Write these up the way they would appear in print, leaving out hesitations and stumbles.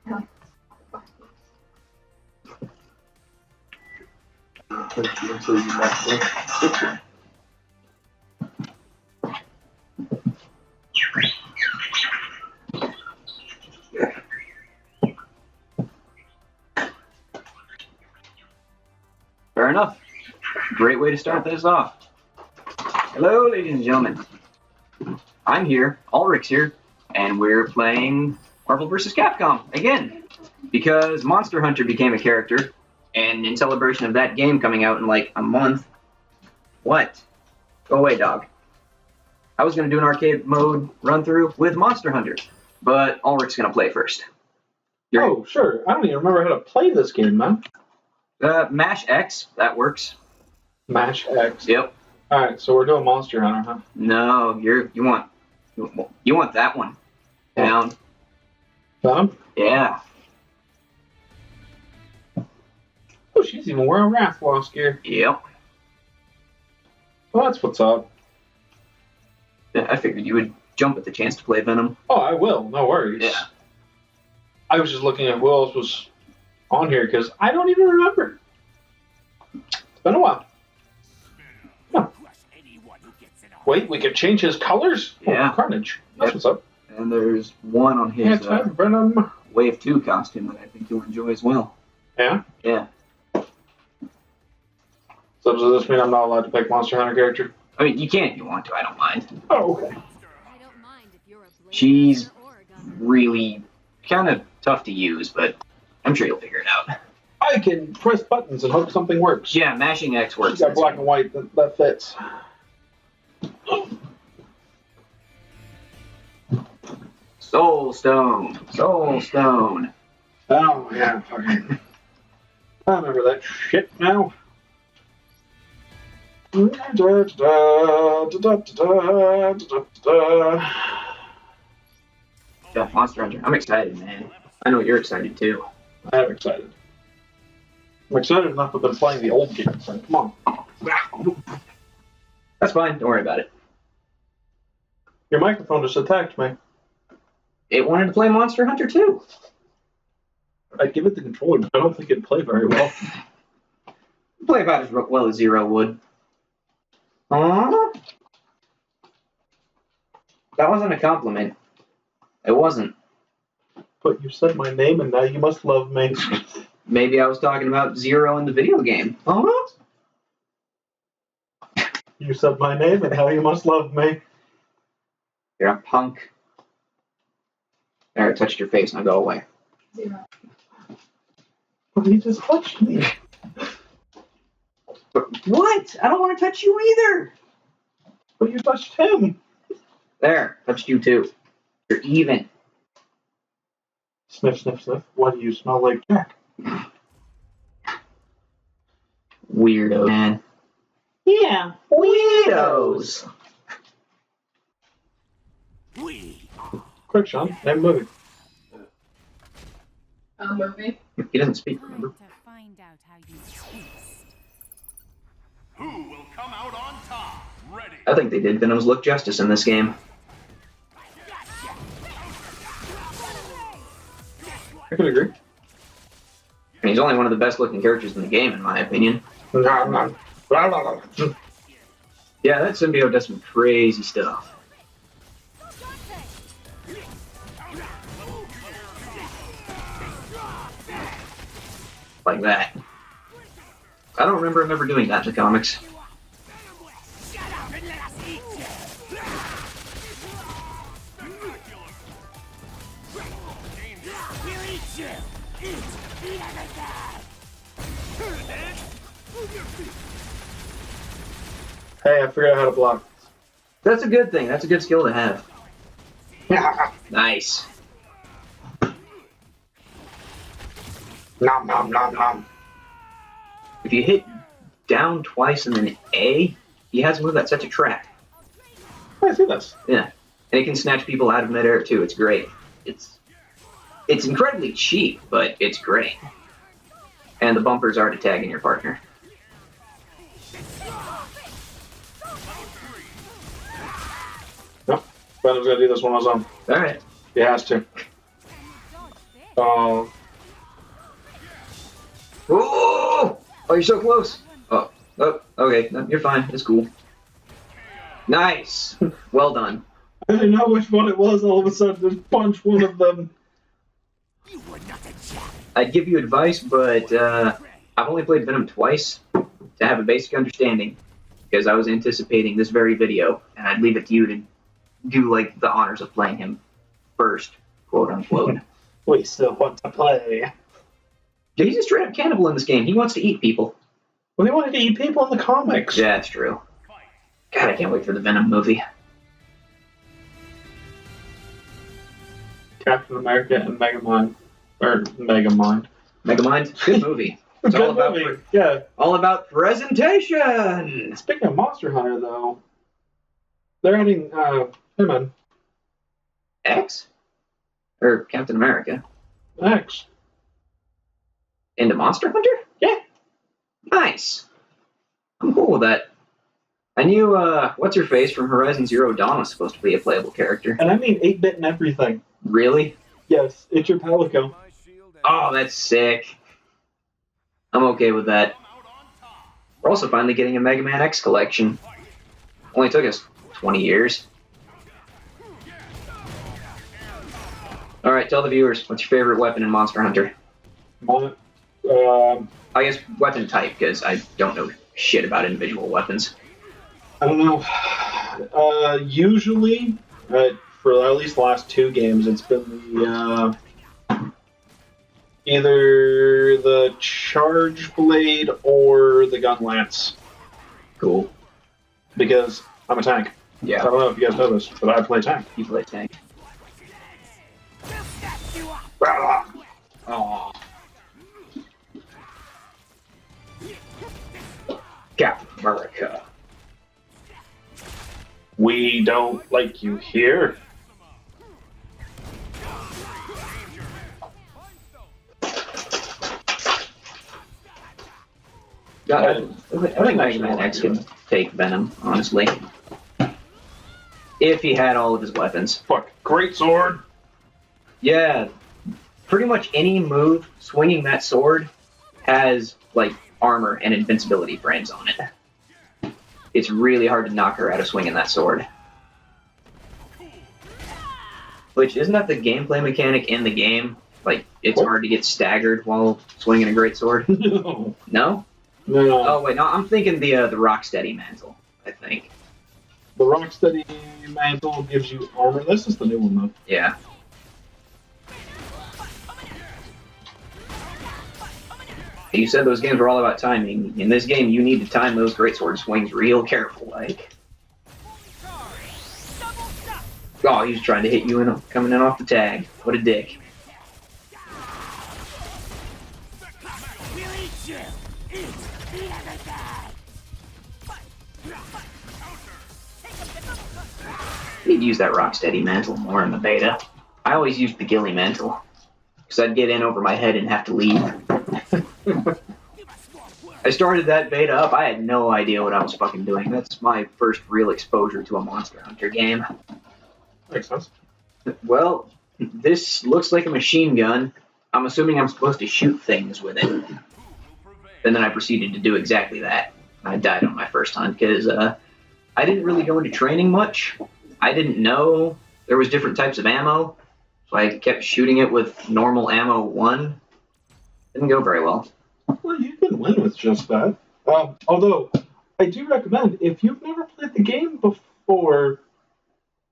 Fair enough. Great way to start this off. Hello, ladies and gentlemen. I'm here, Alryk's here, and we're playing Marvel vs. Capcom again. Because Monster Hunter became a character, and in celebration of that game coming out in like a month... What? Go away, dog. I was going to do an arcade mode run-through with Monster Hunter, but Alryk's going to play first. Oh, sure. I don't even remember how to play this game, man. Mash X, that works. Mash X. Yep. Alright, so we're doing Monster Hunter, huh? No, you want that one. Down. Venom? Yeah. Oh, she's even wearing Wrath Lost gear. Yep. Well, that's what's up. I figured you would jump at the chance to play Venom. Oh, I will. No worries. Yeah. I was just looking at who else was on here because I don't even remember. It's been a while. Huh. Wait, we can change his colors? Yeah. Oh, Carnage. That's Yep. what's up. And there's one on his Venom. Wave 2 costume that I think you'll enjoy as well. Yeah? Yeah. So does this mean I'm not allowed to pick Monster Hunter character? I mean, you can if you want to. I don't mind. Oh, okay. She's really kind of tough to use, but I'm sure you'll figure it out. I can press buttons and hope something works. Yeah, mashing X works. She's got black and white. That fits. Soul Stone. Soul Stone. Oh, yeah. Fucking. I remember that shit now. Yeah, Monster Hunter. I'm excited, man. I know you're excited too. I am excited. I'm excited enough I've been playing the old game, so come on. That's fine. Don't worry about it. Your microphone just attacked me. It wanted to play Monster Hunter too. I'd give it the controller, but I don't think it'd play very well. Play about as well as Zero would. Huh? That wasn't a compliment. It wasn't. But you said my name and now you must love me. Maybe I was talking about Zero in the video game. Huh? You said my name and now you must love me. You're a punk. There, I touched your face. Now go away. Zero. But he just touched me. What? I don't want to touch you either. But you touched him. There, touched you too. You're even. Sniff, sniff, sniff. Why do you smell like Jack? Weirdo, man. Yeah. Weirdos. Quick, Sean. Name a movie. Movie. He doesn't speak, remember? To find out how you taste. Who will come out on top? Ready. I think they did Venom's look justice in this game. I could agree. I mean, he's only one of the best looking characters in the game, in my opinion. No. Yeah, that symbiote does some crazy stuff. Like that. I don't remember him ever doing that in the comics. Hey, I figured out how to block. That's a good thing. That's a good skill to have. Nice. Nom nom nom nom. If you hit down twice and then A, he has a move that sets a trap. I see this. Yeah. And it can snatch people out of midair too. It's great. It's incredibly cheap, but it's great. And the bumpers are to tag in your partner. Nope. Venom's gonna do this one on his own. Alright. He has to. Oh, Oh, you're so close. Oh, okay. No, you're fine. It's cool. Nice. Well done. I didn't know which one it was. All of a sudden, just punch one of them. I'd give you advice, but I've only played Venom twice to have a basic understanding, because I was anticipating this very video, and I'd leave it to you to do like the honors of playing him first, quote unquote. We still want to play. Yeah, he's a straight up cannibal in this game. He wants to eat people. Well, they wanted to eat people in the comics. Yeah, that's true. God, I can't wait for the Venom movie. Captain America and Megamind. Or Megamind. Megamind, good movie. It's Good movie. Yeah. all about presentation. Speaking of Monster Hunter, though, they're adding him in. X? Or Captain America? X. Into Monster Hunter? Yeah. Nice. I'm cool with that. I knew, what's her face from Horizon Zero Dawn was supposed to be a playable character. And I mean 8-bit and everything. Really? Yes, it's your Palico. Oh, that's sick. I'm okay with that. We're also finally getting a Mega Man X collection. Only took us 20 years. Alright, tell the viewers, what's your favorite weapon in Monster Hunter? I guess weapon type, because I don't know shit about individual weapons. I don't know. Usually, for at least the last 2 games, it's been the either the Charge Blade or the Gun Lance. Cool. Because I'm a tank. Yeah. I don't know if you guys know this, but I play tank. You play tank. Aww. Captain America. We don't like you here. I think Mega Man X can take Venom, honestly. If he had all of his weapons. Fuck, great sword. Yeah, pretty much any move swinging that sword has, like, armor and invincibility frames on it. It's really hard to knock her out of swinging that sword. Which, isn't that the gameplay mechanic in the game? Like, it's hard to get staggered while swinging a great sword? No. No? No. Oh, wait, no, I'm thinking the Rocksteady mantle, I think. The Rocksteady mantle gives you armor. This is the new one, though. Yeah. You said those games were all about timing. In this game, you need to time those greatsword swings real careful, like. Oh, he was trying to hit you coming in off the tag. What a dick. Need to use that Rocksteady mantle more in the beta. I always used the Ghillie mantle, because I'd get in over my head and have to leave. I started that beta up, I had no idea what I was fucking doing. That's my first real exposure to a Monster Hunter game. Makes sense. Well, this looks like a machine gun. I'm assuming I'm supposed to shoot things with it. And then I proceeded to do exactly that. I died on my first hunt, because I didn't really go into training much. I didn't know there was different types of ammo, so I kept shooting it with normal ammo 1. Didn't go very well. Well, you can win with just that. Although, I do recommend, if you've never played the game before,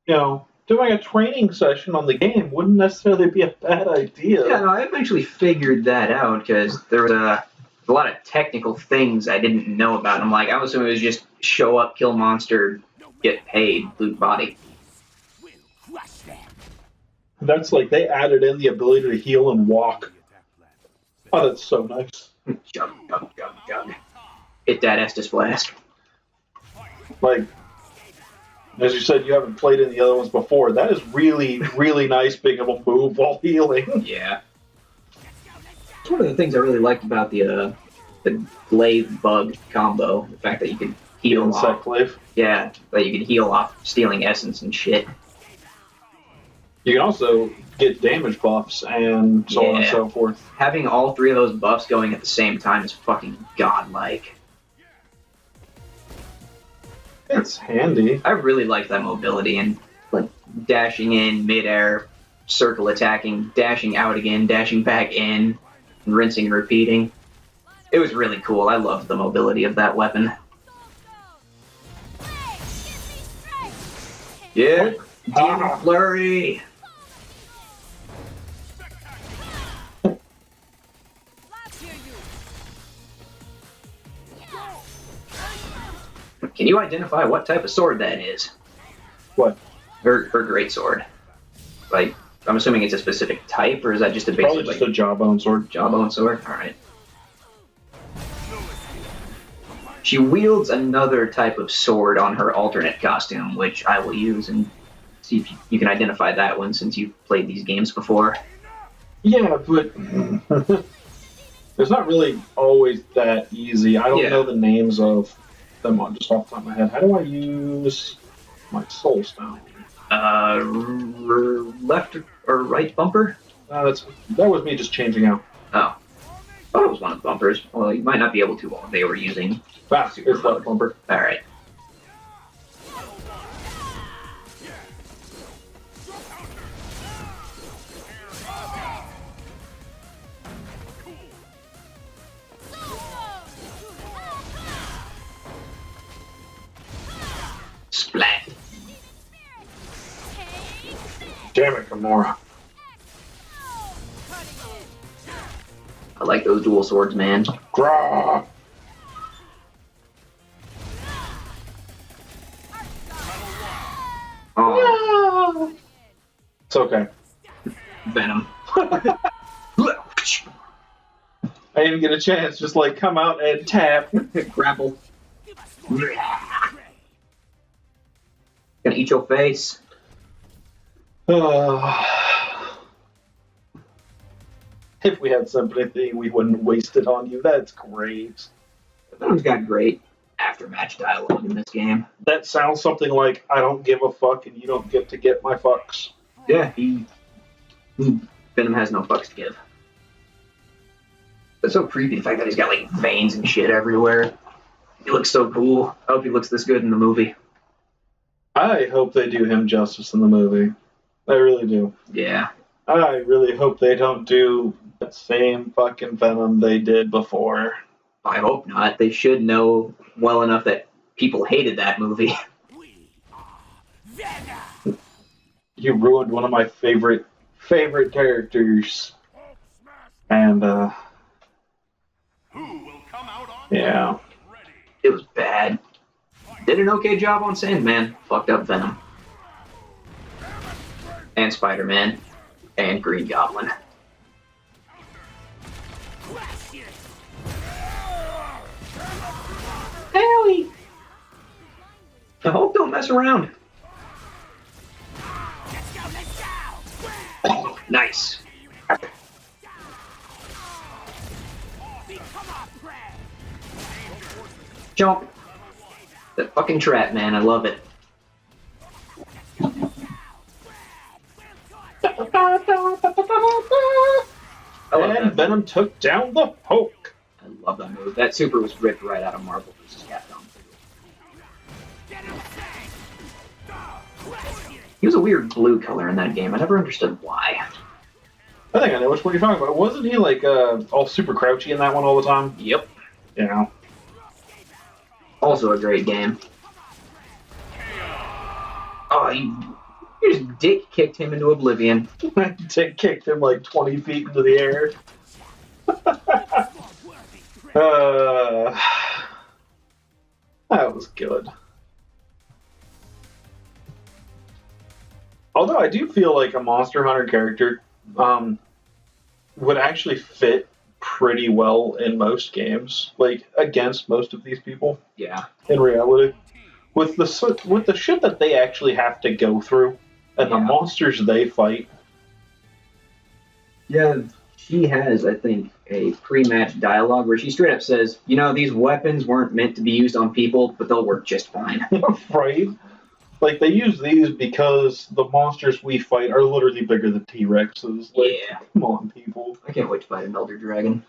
doing a training session on the game wouldn't necessarily be a bad idea. Yeah, no, I eventually figured that out, because there was a lot of technical things I didn't know about. I'm like, I was assuming it was just show up, kill monster, get paid, loot body. That's like, they added in the ability to heal and walk. Oh, that's so nice. Jug, jug, jug, jug. Hit that Estus Flask. Like, as you said, you haven't played any of the other ones before. That is really, really nice being able to move while healing. Yeah. It's one of the things I really liked about the glaive bug combo. The fact that you could heal Insect off. 'Insect? Insect glaive? Yeah, that you could heal off stealing essence and shit. Yeah, that you could heal off stealing essence and shit. Yeah, that you could heal off stealing essence and shit. Yeah, that you could heal off stealing essence and shit. Yeah, that you could heal off stealing essence and shit. Yeah, that you could heal off stealing essence and shit. You can also get damage buffs and so on and Yeah. so forth. Having all three of those buffs going at the same time is fucking godlike. It's handy. I really like that mobility and like dashing in midair, circle attacking, dashing out again, dashing back in, and rinsing and repeating. It was really cool. I loved the mobility of that weapon. Yeah, Demon Flurry. Can you identify what type of sword that is? What? Her great sword. Like, I'm assuming it's a specific type, or is that just a basic Probably just a jawbone sword. jawbone sword? Alright. She wields another type of sword on her alternate costume, which I will use and see if you can identify that one since you've played these games before. Yeah, but it's not really always that easy. I don't know the names of them just off the top of my head. How do I use my soul stone? Left or right bumper? That was me just changing out. Oh. I thought it was one of the bumpers. Well, you might not be able to while they were using. It's left bumper. Alright. Splat. Damn it, Gamora. I like those dual swords, man. Grah! Oh, It's okay. Venom. I didn't get a chance. Just like come out and tap. Grapple. Gonna eat your face. If we had sympathy, we wouldn't waste it on you. That's great. Venom's got great after-match dialogue in this game. That sounds something like, I don't give a fuck and you don't get to get my fucks. Yeah, Venom has no fucks to give. It's so creepy, the fact that he's got like veins and shit everywhere. He looks so cool. I hope he looks this good in the movie. I hope they do him justice in the movie. I really do. Yeah. I really hope they don't do that same fucking Venom they did before. I hope not. They should know well enough that people hated that movie. You ruined one of my favorite characters. And, Who will come out on yeah. ready? It was bad. Did an okay job on Sandman. Fucked up Venom. And Spider-Man. And Green Goblin. Howie! I hope don't mess around. Oh, nice. Jump. The fucking trap, man. I love it. And Venom took down the Hulk. I love that move. That super was ripped right out of Marvel vs. Capcom. He was a weird blue color in that game. I never understood why. I think I know which one you're talking about. Wasn't he like all super crouchy in that one all the time? Yep. Yeah. Also a great game. Oh, you just dick kicked him into oblivion. Dick kicked him like 20 feet into the air. That was good. Although I do feel like a Monster Hunter character would actually fit pretty well in most games, like against most of these people. Yeah. In reality, with the shit that they actually have to go through and the monsters they fight. Yeah, she has, I think, a pre-match dialogue where she straight up says, you know, these weapons weren't meant to be used on people, but they'll work just fine. Right? Like, they use these because the monsters we fight are literally bigger than T-Rexes. Like, Yeah. come on, people. I can't wait to fight an Elder Dragon.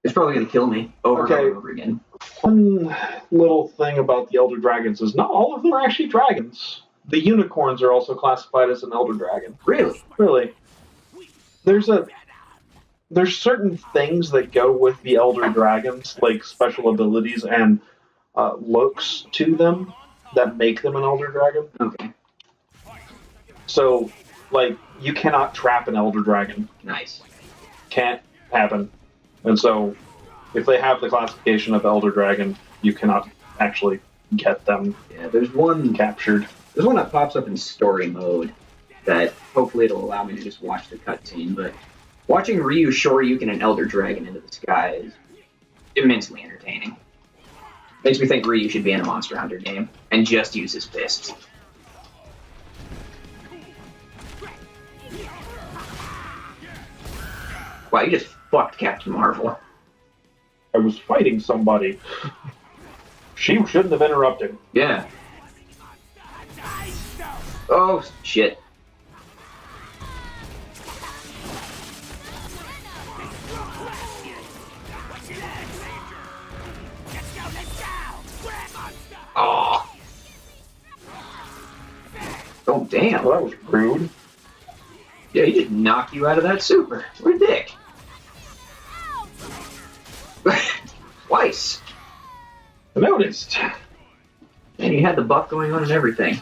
It's probably going to kill me over and over again. One little thing about the Elder Dragons is not all of them are actually dragons. The unicorns are also classified as an Elder Dragon. Really? Really. There's certain things that go with the Elder Dragons, like special abilities and looks to them that make them an Elder Dragon. Okay. So, like, you cannot trap an Elder Dragon. Nice. Can't happen. And so, if they have the classification of Elder Dragon, you cannot actually get them there's one captured. There's one that pops up in story mode that hopefully it'll allow me to just watch the cutscene, but watching Ryu Shoryuken an Elder Dragon into the sky is immensely entertaining. Makes me think Ryu should be in a Monster Hunter game and just use his fists. Wow, you just fucked Captain Marvel. I was fighting somebody. She shouldn't have interrupted. Yeah. Oh, shit. Oh. Oh, damn. Well, that was rude. Yeah, he just knocked you out of that super. What a dick. Twice. I noticed. And he had the buff going on and everything.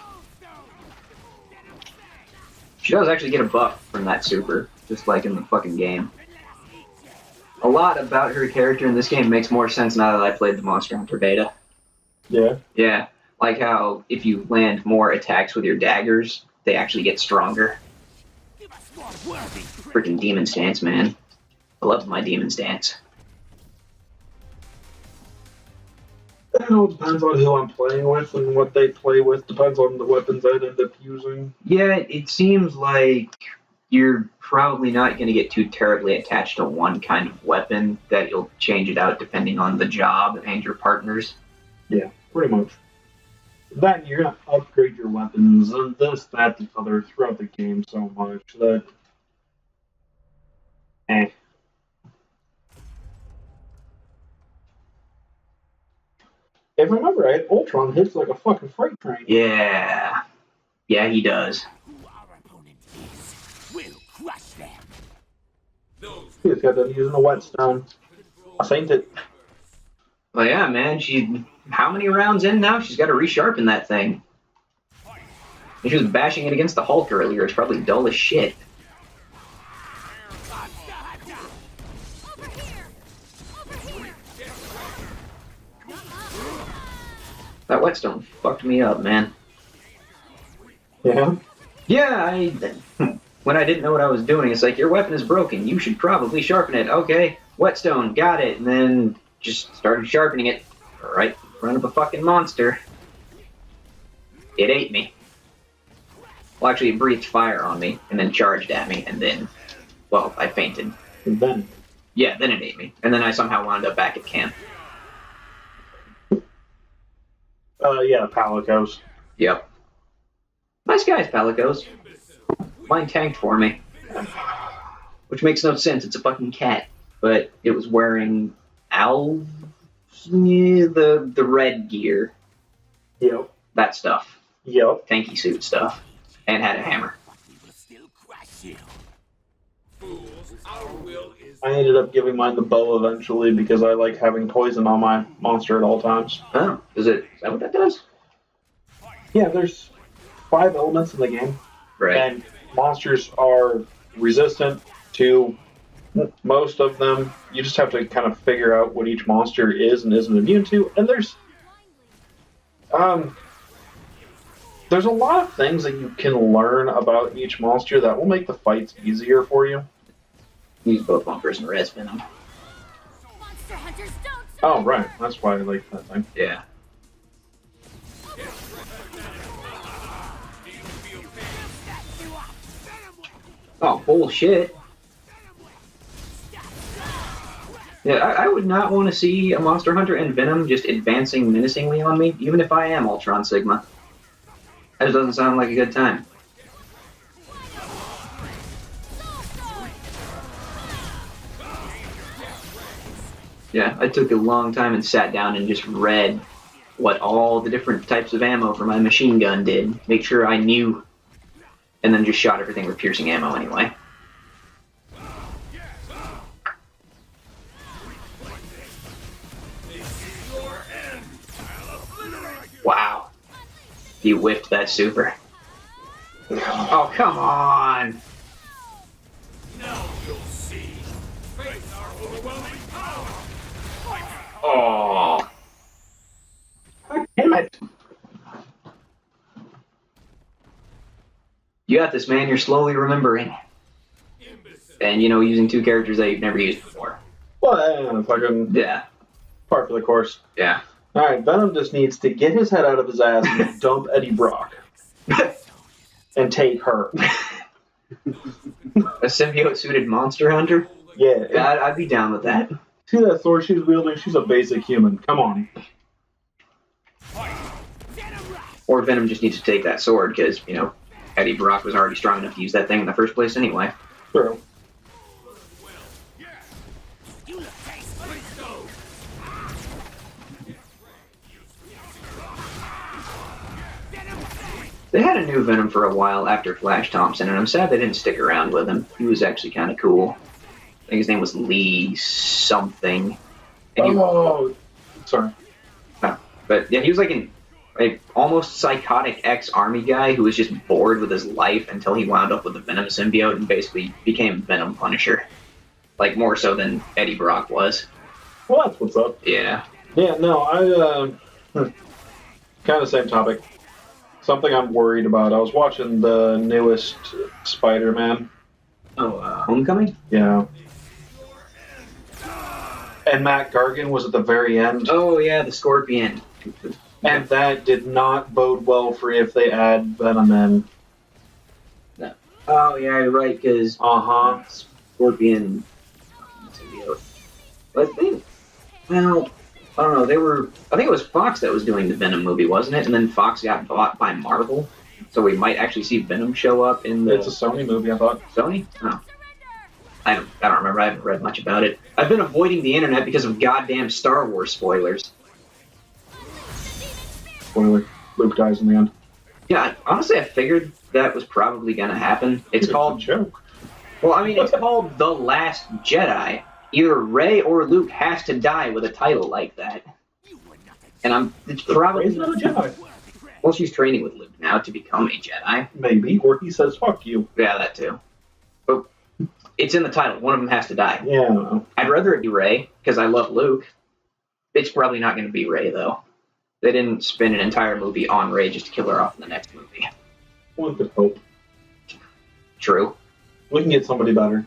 She does actually get a buff from that super, just like in the fucking game. A lot about her character in this game makes more sense now that I played the Monster Hunter beta. Yeah. Yeah, like how if you land more attacks with your daggers, they actually get stronger. Freaking demon stance, man. I love my demon stance. It all depends on who I'm playing with and what they play with. Depends on the weapons I'd end up using. Yeah, it seems like you're probably not going to get too terribly attached to one kind of weapon, that you'll change it out depending on the job and your partners. Yeah, pretty much. That you're going to upgrade your weapons and this, that, the other throughout the game so much that... If I remember right, Ultron hits like a fucking freight train. Yeah. Yeah, he does. He just got done using a whetstone. I think it. Well, yeah, man. How many rounds in now? She's got to resharpen that thing. She was bashing it against the Hulk earlier. It's probably dull as shit. That whetstone fucked me up, man. Yeah? Yeah, when I didn't know what I was doing, it's like, your weapon is broken. You should probably sharpen it. Okay, whetstone, got it. And then just started sharpening it right in front of a fucking monster. It ate me. Well, actually, it breathed fire on me and then charged at me, and then, well, I fainted. And then? Yeah, then it ate me. And then I somehow wound up back at camp. Yeah, Palicos. Yep. Nice guys, Palicos. Mine tanked for me. Which makes no sense, it's a fucking cat. But it was wearing the red gear. Yep. That stuff. Yep. Tanky suit stuff. And had a hammer. I ended up giving mine the bow eventually because I like having poison on my monster at all times. Oh, is that what that does? Yeah, there's 5 elements in the game. Right. And monsters are resistant to most of them. You just have to kind of figure out what each monster is and isn't immune to. And there's a lot of things that you can learn about each monster that will make the fights easier for you. Use both bumpers and res venom. Oh, right. That's why I like that thing. Yeah. Oh, bullshit. Yeah, I would not want to see a Monster Hunter and Venom just advancing menacingly on me, even if I am Ultron Sigma. That doesn't sound like a good time. Yeah, I took a long time and sat down and just read what all the different types of ammo for my machine gun did. Make sure I knew, and then just shot everything with piercing ammo anyway. Wow. He whiffed that super. Oh, come on! Now you'll see. Face our overwhelming power. Oh. Damn it! You got this, man. You're slowly remembering. And, you know, using two characters that you've never used before. Well, fucking Yeah. part for the course. Yeah. Alright, Venom just needs to get his head out of his ass and dump Eddie Brock. And take her. A symbiote-suited monster hunter? Yeah. I'd be down with that. See that sword she's wielding? She's a basic human. Come on. Or Venom just needs to take that sword, because, you know, Eddie Brock was already strong enough to use that thing in the first place anyway. True. They had a new Venom for a while after Flash Thompson, and I'm sad they didn't stick around with him. He was actually kind of cool. I think his name was Lee something. And sorry. But yeah, he was like an almost psychotic ex-army guy who was just bored with his life until he wound up with the Venom symbiote and basically became Venom Punisher. Like, more so than Eddie Brock was. Well, that's what's up. Yeah. Yeah, no, kind of same topic. Something I'm worried about. I was watching the newest Spider-Man. Oh, Homecoming? Yeah. And Matt Gargan was at the very end. Oh, yeah, the Scorpion. And that did not bode well for if they add Venom in. No. Oh, yeah, you're right, because Scorpion symbiote. But I think, well, I don't know, I think it was Fox that was doing the Venom movie, wasn't it? And then Fox got bought by Marvel, so we might actually see Venom show up in the... It's a Sony movie, I thought. Sony? Oh. I don't remember, I haven't read much about it. I've been avoiding the internet because of goddamn Star Wars spoilers. Spoiler, Luke dies in the end. Yeah, honestly, I figured that was probably going to happen. It's called... joke. Well, I mean, it's called The Last Jedi. Either Rey or Luke has to die with a title like that. And it's probably... Rey's not a Jedi. Well, she's training with Luke now to become a Jedi. Maybe, or he says, fuck you. Yeah, that too. But it's in the title. One of them has to die. Yeah, I don't know. I'd rather it be Rey, because I love Luke. It's probably not going to be Rey, though. They didn't spend an entire movie on Rey just to kill her off in the next movie. One could hope. True. We can get somebody better.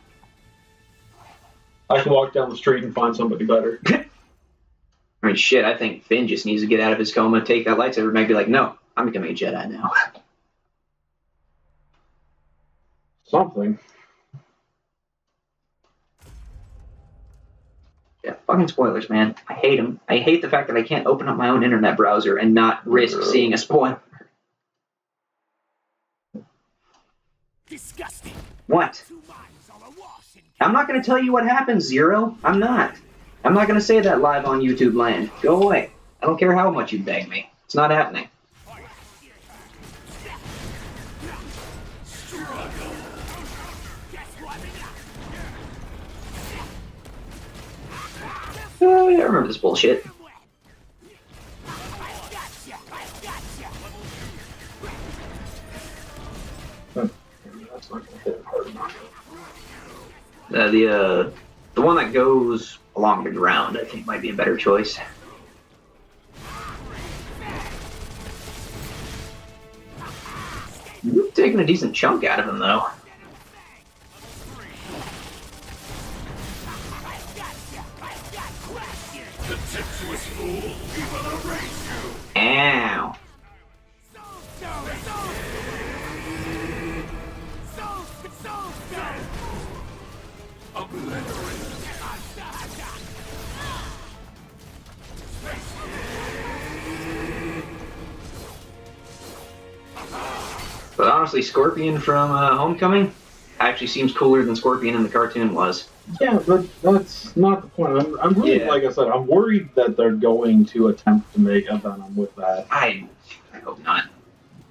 I can walk down the street and find somebody better. I mean, shit, I think Finn just needs to get out of his coma, take that lightsaber, and be like, no, I'm becoming a Jedi now. Something. Yeah, fucking spoilers, man. I hate them. I hate the fact that I can't open up my own internet browser and not risk seeing a spoiler. Disgusting. What? I'm not going to tell you what happens, Zero. I'm not. I'm not going to say that live on YouTube land. Go away. I don't care how much you beg me. It's not happening. I remember this bullshit. That's not gonna hit hard enough. The one that goes along the ground, I think, might be a better choice. You've taken a decent chunk out of him, though. Ow. honestly, Scorpion from Homecoming actually seems cooler than Scorpion in the cartoon was. Yeah, but that's not the point. I'm really, like I said, I'm worried that they're going to attempt to make a Venom with that. I hope not.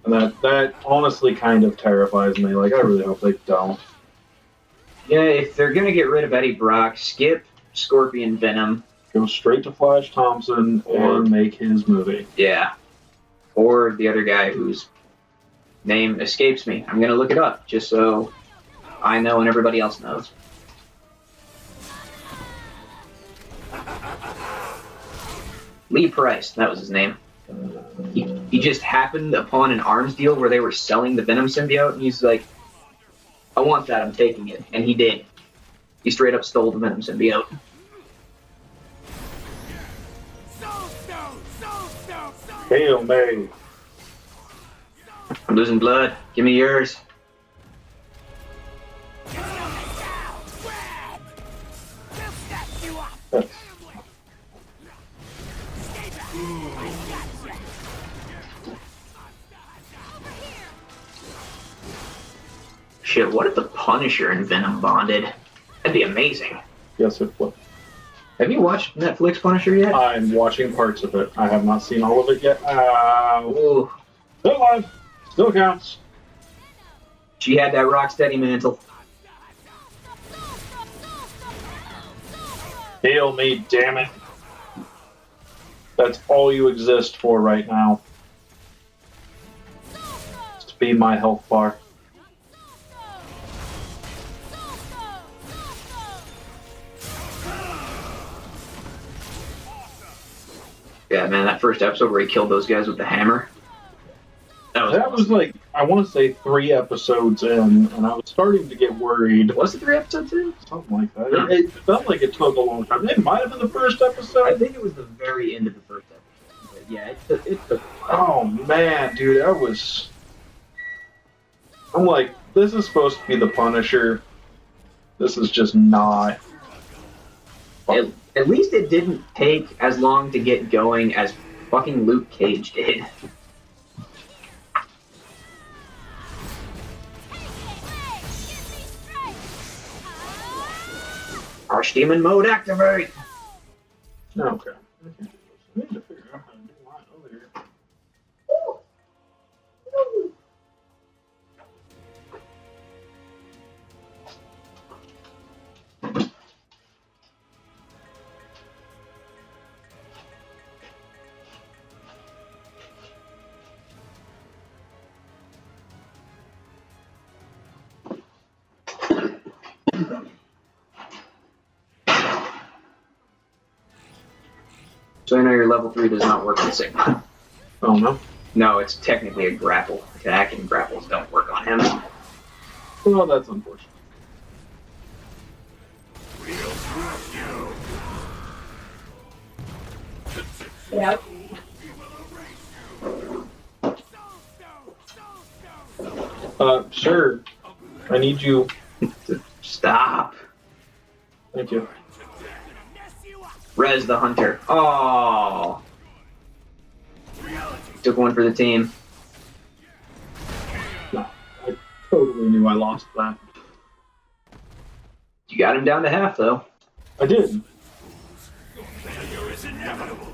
And that honestly kind of terrifies me. Like, I really hope they don't. Yeah, if they're gonna get rid of Eddie Brock, skip Scorpion Venom. Go straight to Flash Thompson and make his movie. Yeah. Or the other guy whose name escapes me. I'm gonna look it up just so I know and everybody else knows. Lee Price, that was his name. He just happened upon an arms deal where they were selling the Venom symbiote, and he's like, I want that, I'm taking it. And he did. He straight up stole the Venom symbiote. Hail Mary. I'm losing blood. Give me yours. That's Shit, what if the Punisher and Venom bonded? That'd be amazing. yes, it was. Have you watched Netflix Punisher yet? I'm watching parts of it. I have not seen all of it yet. Ooh. Still alive. Still counts. She had that Rocksteady mantle. Hail me, damn it. That's all you exist for right now. To be my health bar. Yeah, man, that first episode where he killed those guys with the hammer. That was like, I want to say 3 episodes in, and I was starting to get worried. Was it 3 episodes in? Something like that. It felt like it took a long time. It might have been the first I episode. think it was the very end of the first episode. But yeah, it took. Oh man, dude, I'm like, this is supposed to be the Punisher. This is just not. At least it didn't take as long to get going as fucking Luke Cage did. Harsh Demon Mode activate! Okay. I need to figure out how to do mine over here. So I know your level 3 does not work with Sigma. Oh no. No, it's technically a grapple attack, and grapples don't work on him. Well, that's unfortunate. Yeah. Sir, I need you. Stop. Thank you. Rez the Hunter. Oh. Took one for the team. No, I totally knew I lost that. You got him down to half, though. I did.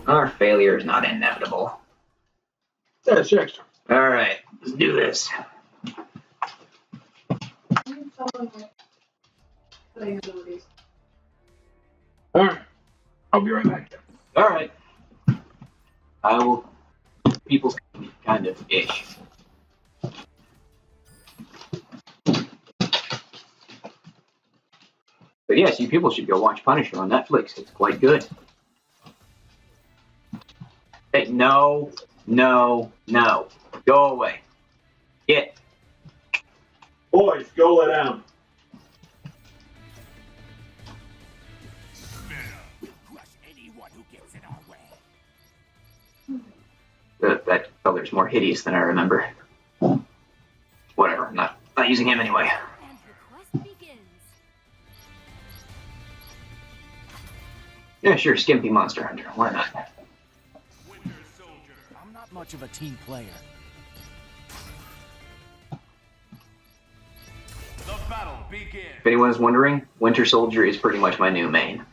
Our failure is not inevitable. Yeah, it's extra. Alright, let's do this. Alright. I'll be right back. Alright. I will. People's kind of ish. But yes, you people should go watch Punisher on Netflix. It's quite good. Hey, no. Go away. Get. Boys, go lay down. That color's more hideous than I remember. Whatever, I'm not using him anyway. And the quest begins. Yeah, sure, Skimpy Monster Hunter. Why not? I'm not much of a team player. begin. If anyone's wondering, Winter Soldier is pretty much my new main.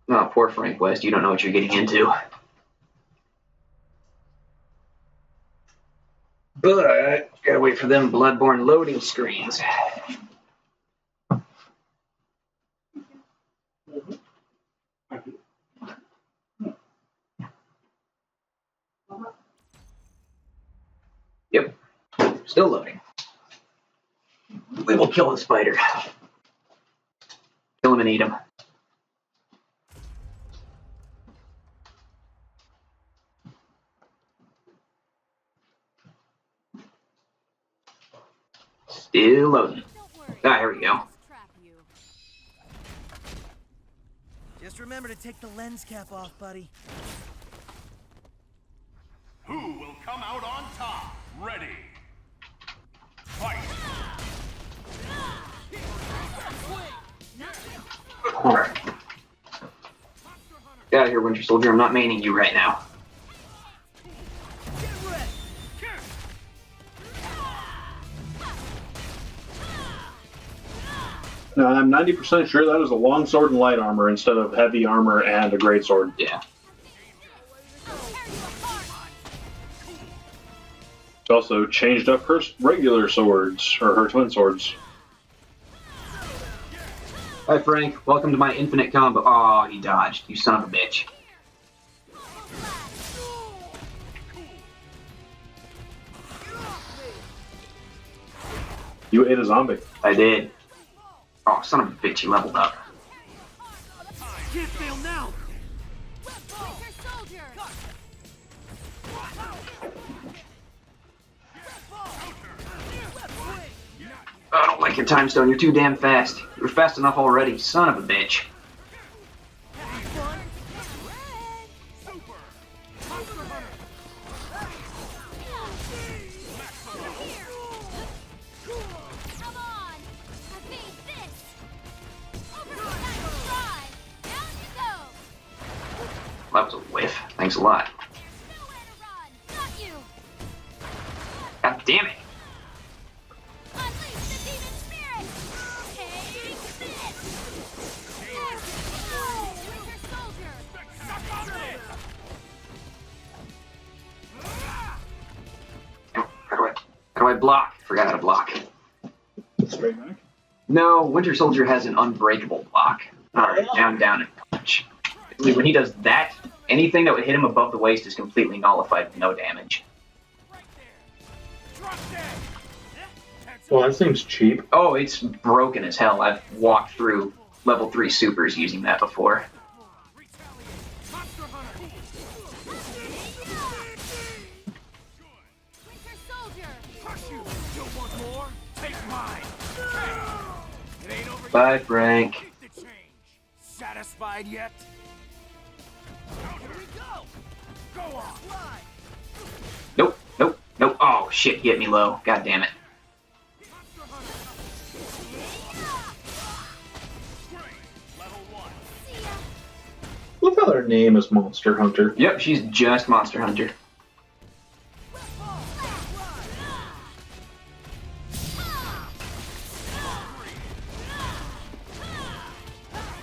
Oh, poor Frank West, you don't know what you're getting into. But, gotta wait for them Bloodborne loading screens. Yep, still loading. We will kill the spider. Kill him and eat him. Still loading. Ah, here we go. Just remember to take the lens cap off, buddy. Who will come out on top? Ready. Fight. Get out of here, Winter Soldier. I'm not maining you right now. No, I'm 90% sure that was a long sword and light armor instead of heavy armor and a great sword. Yeah. It's also changed up her regular swords, or her twin swords. Hi, Frank. Welcome to my infinite combo. Oh, he dodged. You son of a bitch. You ate a zombie. I did. Oh, son of a bitch, he leveled up. Can't fail now. Winter Soldier. Oh, I don't like your time stone. You're too damn fast. You're fast enough already, son of a bitch. Come on. Evade this. Overtime try. Down you go. That was a whiff. Thanks a lot. There's nowhere to run. Got you. God damn it. Unleash the demon spirit. Take this. Winter Soldier. Suck on this. How do I block? Forgot how to block. Straight back. No, Winter Soldier has an unbreakable block. Alright, down, down, and punch. When he does that, anything that would hit him above the waist is completely nullified with no damage. Right there. Drop dead. Well, that seems cheap. Oh, it's broken as hell. I've walked through level 3 supers using that before. Retaliate. Monster Hunter. Winter Soldier. Crush you. You want more? Take mine. It ain't over Bye, yet. Frank. Keep the change. Satisfied yet? Here we go. Go on. Nope, nope, nope. Oh, shit, he hit me low. God damn it. Monster Hunter. Great. Level 1. See ya. Look how their name is Monster Hunter. Yep, she's just Monster Hunter.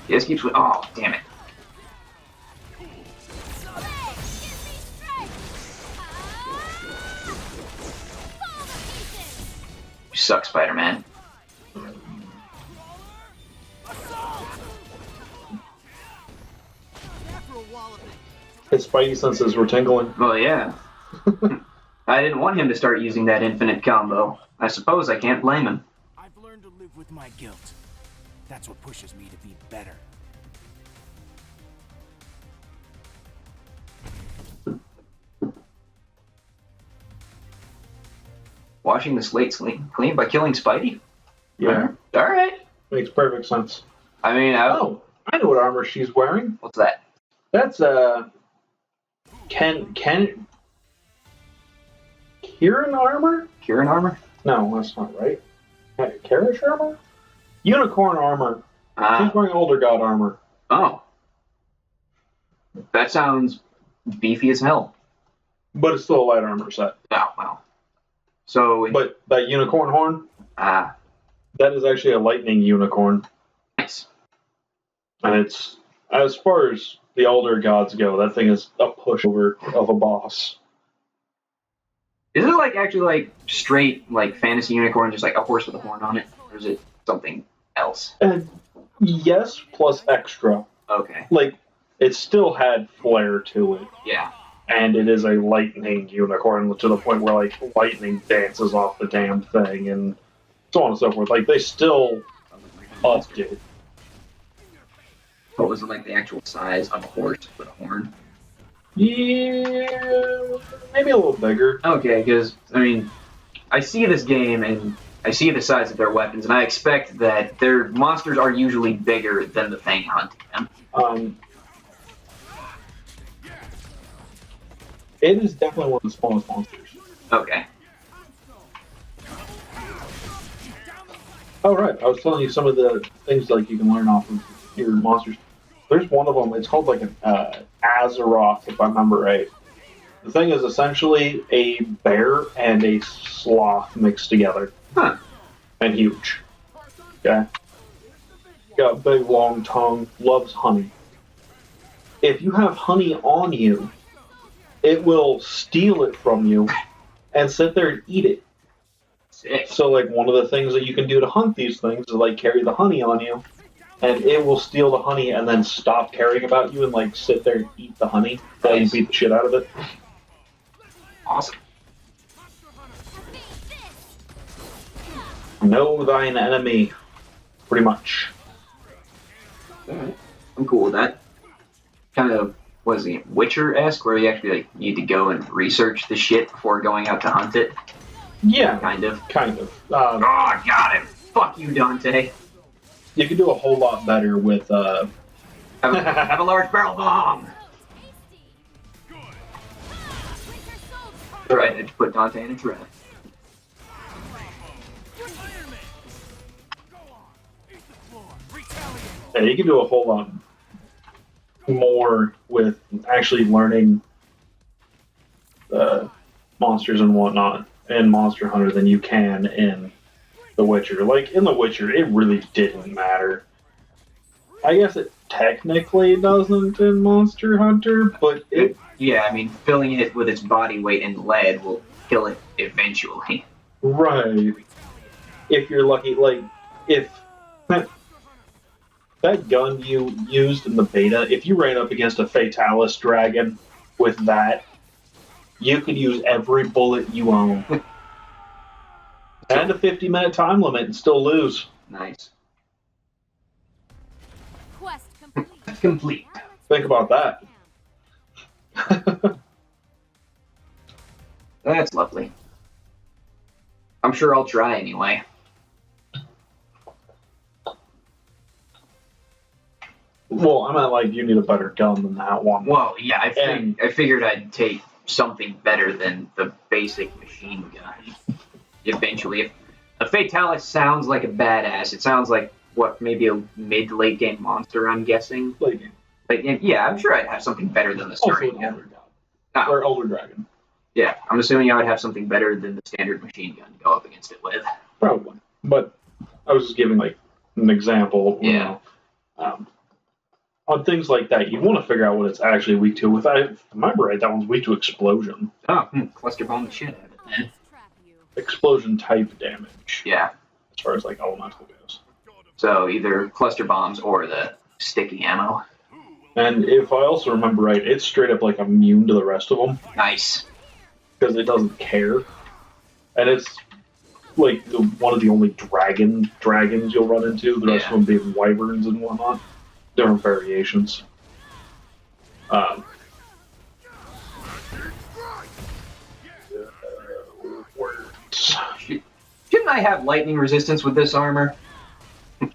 He just keeps. Oh, damn it. You suck, Spider-Man. His spidey senses were tingling. Well, yeah. I didn't want him to start using that infinite combo. I suppose I can't blame him. I've learned to live with my guilt. That's what pushes me to be better. Washing the slate clean by killing Spidey? Yeah, Alright. makes perfect sense. I mean, Oh, I know what armor she's wearing. what's that? That's Kieran armor? Kieran armor? No, that's not right. Karish armor? Unicorn armor. She's wearing Older God armor. Oh. That sounds beefy as hell. But it's still a light armor set. Oh, well. So, But that unicorn horn, that is actually a lightning unicorn. nice. And it's, as far as the Elder Gods go, that thing is a pushover of a boss. Is it like actually like straight like fantasy unicorn, just like a horse with a horn on it, or is it something else? And yes, plus extra. Okay. Like, it still had flair to it. Yeah. And it is a lightning unicorn to the point where, like, lightning dances off the damn thing and so on and so forth. Like, they still upped it. What was it like the actual size of a horse with a horn? Yeah, maybe a little bigger. Okay, because, I mean, I see this game and I see the size of their weapons, and I expect that their monsters are usually bigger than the thing hunting them. It is definitely one of the smallest monsters. Okay. Oh, right. I was telling you some of the things like you can learn off of your monsters. There's one of them. It's called like an Azeroth, if I remember right. The thing is essentially a bear and a sloth mixed together. Huh. And huge. Okay? Got a big, long tongue. Loves honey. If you have honey on you, it will steal it from you and sit there and eat it. Sick. So, like, one of the things that you can do to hunt these things is, like, carry the honey on you, and it will steal the honey and then stop caring about you and, like, sit there and eat the honey while you beat the shit out of it. Awesome. Know thine enemy, pretty much. Alright. I'm cool with that. Kind of, what is it, Witcher-esque, where you actually like need to go and research the shit before going out to hunt it? Yeah, Kind of. kind of. Oh, I got him! Fuck you, Dante. You can do a whole lot better with, Have a large barrel bomb! Alright, I just put Dante in a trap. yeah, you can do a whole lot more with actually learning monsters and whatnot in Monster Hunter than you can in The Witcher. Like, in The Witcher, it really didn't matter. I guess it technically doesn't in Monster Hunter, but it... Yeah, I mean, filling it with its body weight in lead will kill it eventually. Right. If you're lucky, like, if... That gun you used in the beta, if you ran up against a Fatalis dragon with that, you could use every bullet you own. And a 50-minute time limit and still lose. Nice. Quest complete. Complete. Think about that. That's lovely. I'm sure I'll try anyway. Well, I meant like you need a better gun than that one. Well, yeah, I figured I'd take something better than the basic machine gun. Eventually, if a Fatalis sounds like a badass, it sounds like what, maybe a mid-late game monster, I'm guessing. Late game. Like, yeah, I'm sure I'd have something better than the Also starting an gun. older god. Oh, Or older dragon. yeah, I'm assuming I would have something better than the standard machine gun to go up against it with. Probably. But I was just giving like an example. Yeah. You know, on things like that, you want to figure out what it's actually weak to. If I remember right, that one's weak to explosion. Oh, cluster bomb the shit out of it then. Trap you. Explosion type damage. Yeah, As far as like elemental goes. so either cluster bombs or the sticky ammo. And if I also remember right, it's straight up like immune to the rest of them Nice. because it doesn't care. And it's like one of the only dragons you'll run into. The rest Yeah. of them being wyverns and whatnot. Different variations. Words. Shouldn't I have lightning resistance with this armor?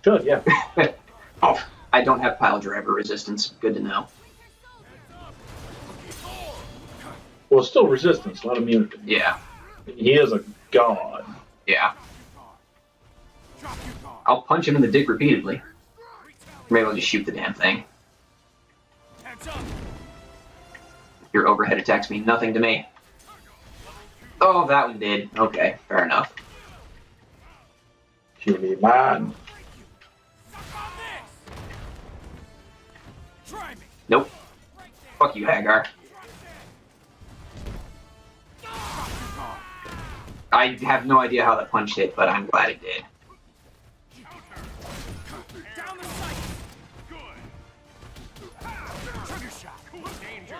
Should, yeah. Oh, I don't have pile driver resistance. Good to know. Well, it's still resistance, not immunity. Yeah, He is a god. yeah. I'll punch him in the dick repeatedly. Maybe I'll just shoot the damn thing. Your overhead attacks mean nothing to me. Oh, that one did. Okay, fair enough. Cutie man. Nope. Fuck you, Hagar. I have no idea how that punch hit, but I'm glad it did. Down the sight. Good. Trigger shot. Danger.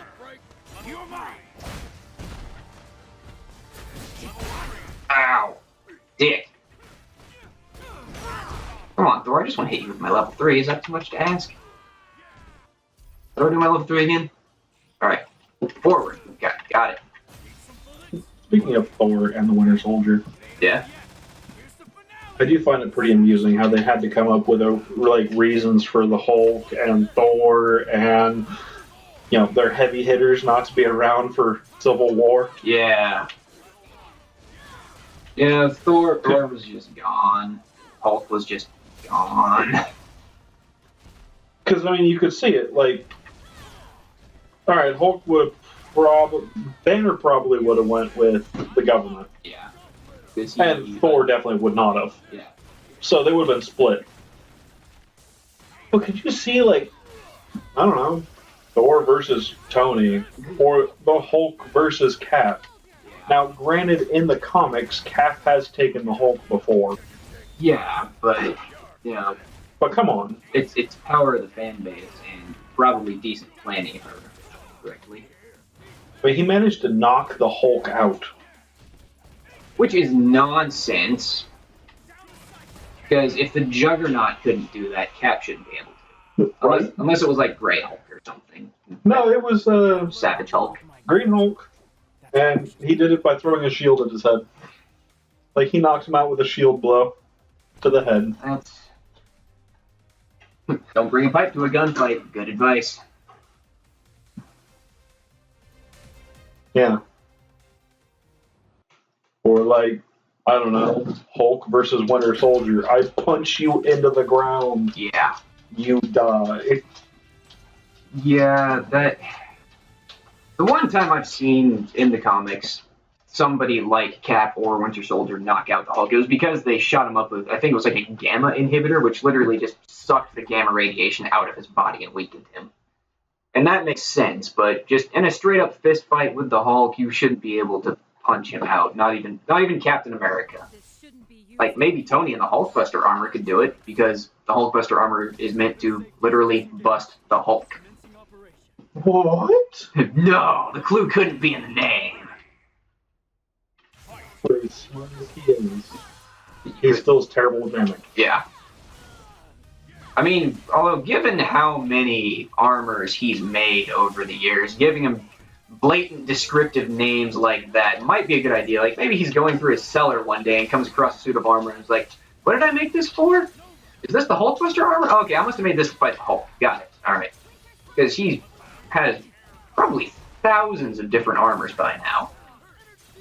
You're mine. Ow. Dick. Come on, Thor, I just want to hit you with my level 3. Is that too much to ask? Do I do my level 3 again? Alright. Forward. Got it. Speaking of Thor and the Winter Soldier, Yeah. I do find it pretty amusing how they had to come up with reasons for the Hulk and Thor and their heavy hitters not to be around for Civil War. Yeah. Yeah, Thor was just gone. Hulk was just gone. Because, you could see it, alright, Hulk would Banner probably would have went with the government. Yeah. And Thor definitely would not have. Yeah. So they would have been split. But could you see, I don't know, Thor versus Tony, or the Hulk versus Cap? Now, granted, in the comics, Cap has taken the Hulk before. Yeah, but, But come on. It's power of the fan base and probably decent planning, if I remember correctly. But he managed to knock the Hulk out. Which is nonsense. Because if the Juggernaut couldn't do that, Cap shouldn't be able to. Right? Unless it was like Grey Hulk or something. No, it was Savage Hulk. Green Hulk. And he did it by throwing a shield at his head. He knocked him out with a shield blow to the head. That's... Don't bring a pipe to a gunfight. Good advice. Yeah. Or I don't know, Hulk versus Winter Soldier. I punch you into the ground. Yeah. You die. Yeah, that... The one time I've seen in the comics somebody like Cap or Winter Soldier knock out the Hulk, it was because they shot him up with, I think it was a gamma inhibitor, which literally just sucked the gamma radiation out of his body and weakened him. And that makes sense, but just in a straight-up fist fight with the Hulk, you shouldn't be able to punch him out. Not even Captain America. Maybe Tony in the Hulkbuster armor could do it, because the Hulkbuster armor is meant to literally bust the Hulk. What? No, the clue couldn't be in the name. For as smart as he is, he still is terrible with damage. Yeah. Although given how many armors he's made over the years, giving him blatant descriptive names like that might be a good idea. Maybe he's going through his cellar one day and comes across a suit of armor and is like, what did I make this for? Is this the Hulkbuster armor? Oh, okay, I must have made this to fight the Hulk. Got it. Alright. Because he has probably thousands of different armors by now.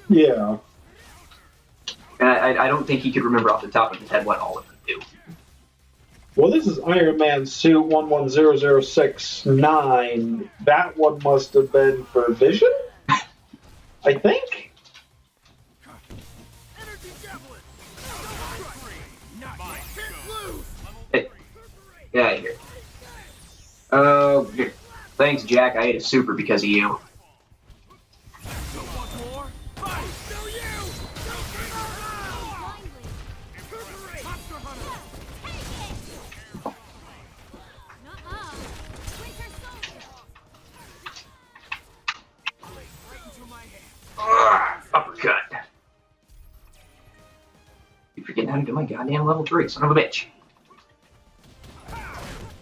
Yeah. And I don't think he could remember off the top of his head what all of them do. Well, this is Iron Man suit 110069. That one must have been for Vision? I think? Hey, get out of here. Oh, thanks, Jack. I ate a super because of you. Uppercut. You forgetting how to do my goddamn level 3, son of a bitch.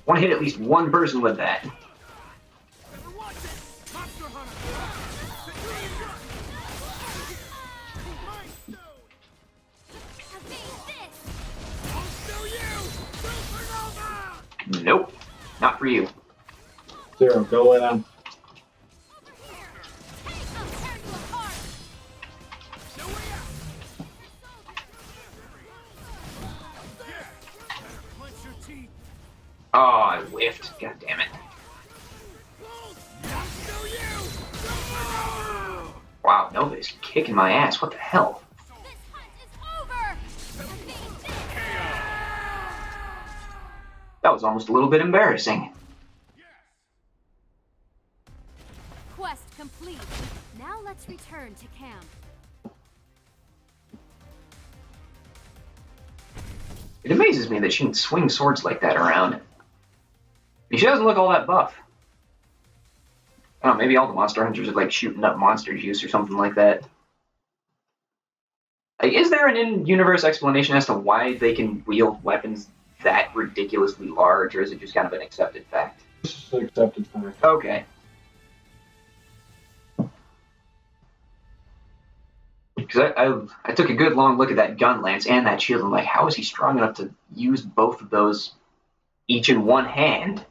Want to hit at least one person with that. Nope, not for you. Zero, go lay down. Oh, I whiffed. God damn it. kicking my ass. What the hell? This hunt is over. That was almost a little bit embarrassing. Quest complete. Now let's return to camp. It amazes me that she can swing swords like that around. I mean, she doesn't look all that buff. I don't know, maybe all the monster hunters are like shooting up monster juice or something like that. Like, is there an in-universe explanation as to why they can wield weapons that ridiculously large, or is it just kind of an accepted fact? It's an accepted fact. Okay. Because I took a good long look at that gun lance and that shield. I'm like, how is he strong enough to use both of those each in one hand?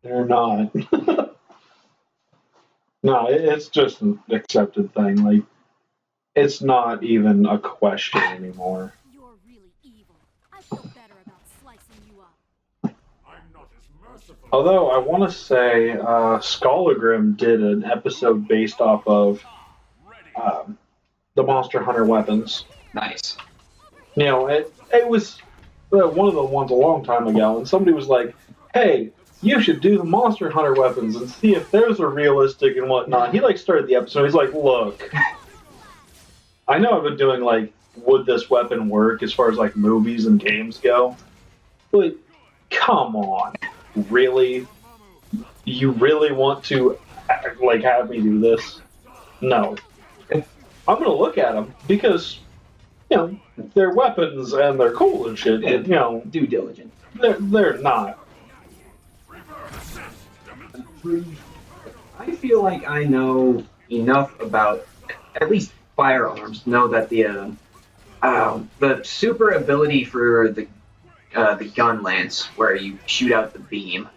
They're not. No, it's just an accepted thing. Like, it's not even a question anymore. You're really evil. I feel better about slicing you up. I'm not as merciful. Although I want to say Skolagrim did an episode based off of the Monster Hunter weapons. Nice. You know, it was one of the ones a long time ago, and somebody was like, hey, you should do the Monster Hunter weapons and see if those are realistic and whatnot. He like started the episode, he's like, look, I know I've been doing like, would this weapon work as far as like movies and games go? But come on, really? You really want to like have me do this? No. I'm gonna look at them because, you know, they're weapons and they're cool and shit. But, you know, Due diligence. they're not. I feel like I know enough about at least firearms to know that the super ability for the gun lance, where you shoot out the beam,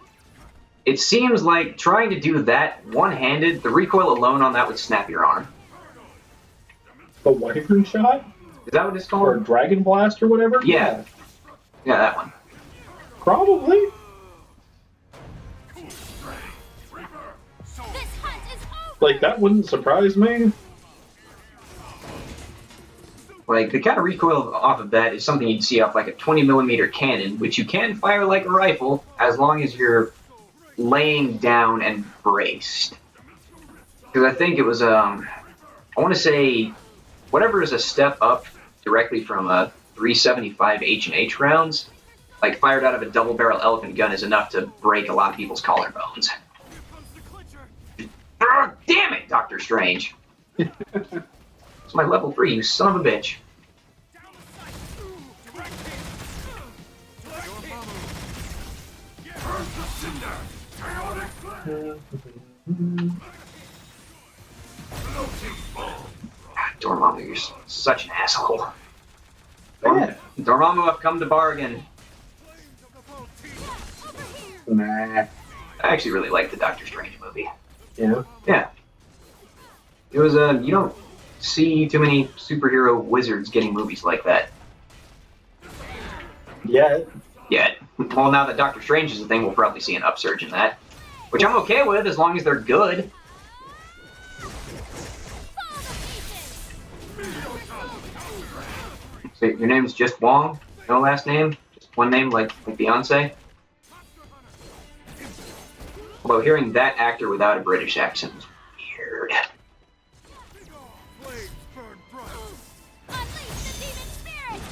it seems like trying to do that one-handed, the recoil alone on that would snap your arm. The Wyvern shot? Is that what it's Or called? Dragon Blast or whatever? Yeah. Yeah, that one. Probably. This hunt is over. Like, that wouldn't surprise me. Like, the kind of recoil off of that is something you'd see off like a 20mm cannon, which you can fire like a rifle as long as you're laying down and braced. Because I think it was, I want to say, whatever is a step up directly from a 375 H&H rounds, like fired out of a double-barrel elephant gun is enough to break a lot of people's collarbones. Ah, damn it, Doctor Strange! It's my level 3, you son of a bitch. Dormammu, you're such an asshole. Dormammu, I've come to bargain. Nah. I actually really like the Doctor Strange movie. Yeah. Yeah. It was you don't see too many superhero wizards getting movies like that Yeah. yet. Well, now that Doctor Strange is a thing, we'll probably see an upsurge in that, which I'm okay with as long as they're good. So your name's just Wong? No last name? Just one name, like Beyonce? Although hearing that actor without a British accent was weird. Flames burn bright. Unleash the demon spirit.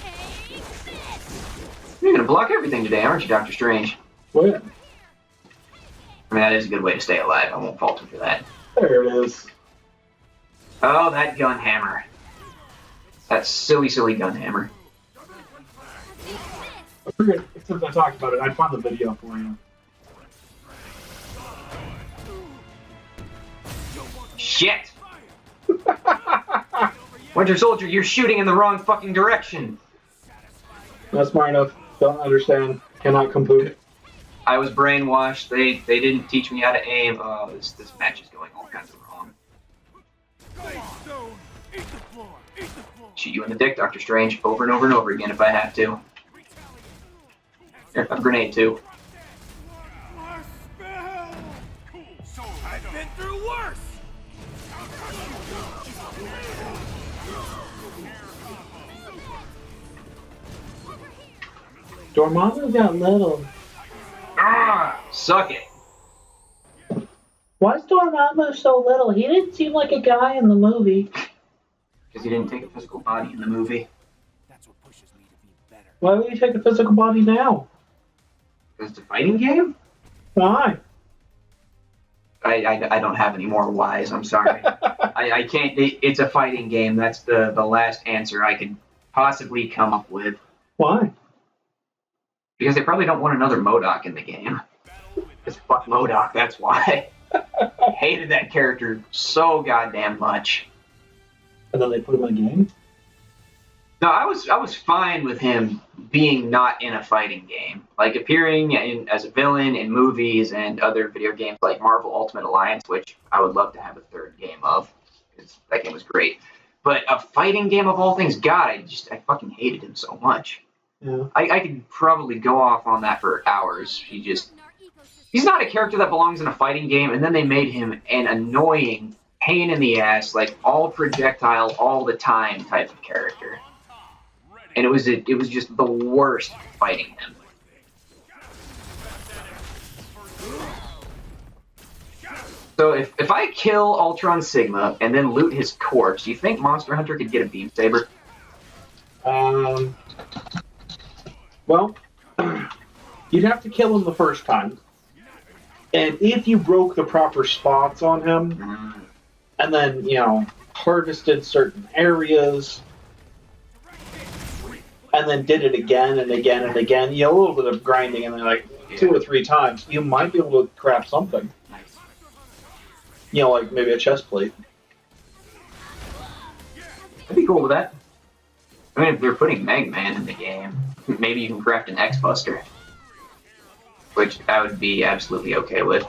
Take this. You're gonna block everything today, aren't you, Doctor Strange? What? I mean, that is a good way to stay alive. I won't fault him for that. There it is. Oh, that gun hammer. That silly, silly gun hammer. I forget, since I talked about it, I'd find the video for you. Shit! Winter Soldier, you're shooting in the wrong fucking direction. Not smart enough. Don't understand. Cannot compute. I was brainwashed. They didn't teach me how to aim. Oh, this match is going all kinds of wrong. Stone, eat the floor. Eat the floor. Shoot you in the dick, Doctor Strange, over and over and over again if I have to. Here, have a grenade too. More spell. Cool. So I've been through worse. Dormammu got little. Ah, suck it. Why is Dormammu so little? He didn't seem like a guy in the movie. Because he didn't take a physical body in the movie. That's what pushes me to be better. Why would he take a physical body now? Because it's a fighting game? Why? I don't have any more whys. I'm sorry. I can't. It's a fighting game. That's the last answer I could possibly come up with. Why? Because they probably don't want another MODOK in the game. Because fuck MODOK, that's why. I hated that character so goddamn much. And then they put him in a game? No, I was fine with him being not in a fighting game, like appearing as a villain in movies and other video games like Marvel Ultimate Alliance, which I would love to have a third game of, because that game was great. But a fighting game of all things, God, I fucking hated him so much. Yeah. I could probably go off on that for hours. He's not a character that belongs in a fighting game, and then they made him an annoying pain in the ass, like all projectile all the time type of character. And it was just the worst fighting him. So if I kill Ultron Sigma and then loot his corpse, do you think Monster Hunter could get a beam saber? Well, you'd have to kill him the first time. And if you broke the proper spots on him, and then, harvested certain areas, and then did it again and again and again, a little bit of grinding, and then like 2 or 3 times, you might be able to craft something. Nice. Like maybe a chest plate. I'd be cool with that. I mean, if they're putting Mega Man in the game, maybe you can craft an X-Buster. Which I would be absolutely okay with.